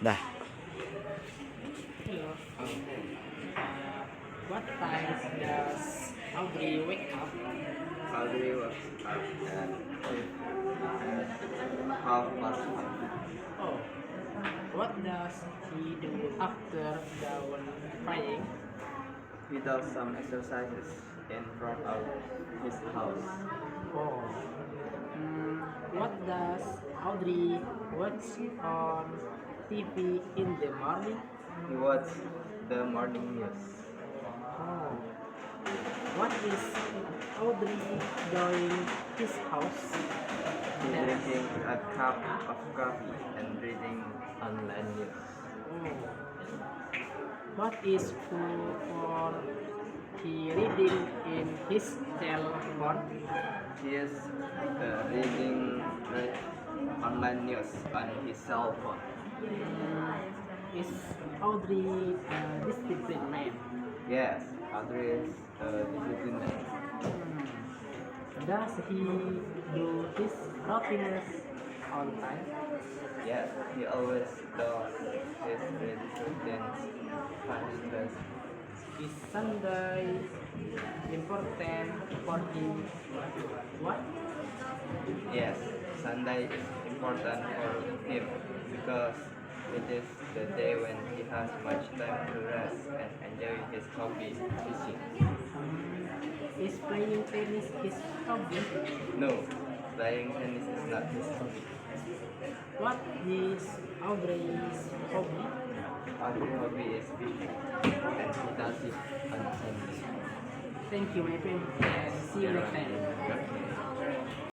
Dah. Hello. What time does Audrey wake up? Audrey was up at 5:30. Oh. What does he do after dawn praying? He does some exercises in front of his house. Oh. What does Audrey watch on TV in the morning? He watched the morning news. Oh. What is Audrey doing his house? He drinking a cup of coffee and reading online news. Oh. What is for he reading in his telephone? He is reading online news on his cell phone. Is Audrey a disciplined man? Yes, Audrey is a disciplined man. Does he do his routines on time? Yes, he always does his routines fast. Is Sunday important for him? What? Yes, Sunday is important for him because it is the day when he has much time to rest and enjoy his hobby fishing. Is playing tennis his hobby? No, playing tennis is not his hobby. What is Audrey's hobby? Our hobby is fishing and he does it on Sunday. Thank you, my friend, and see you next time. Okay.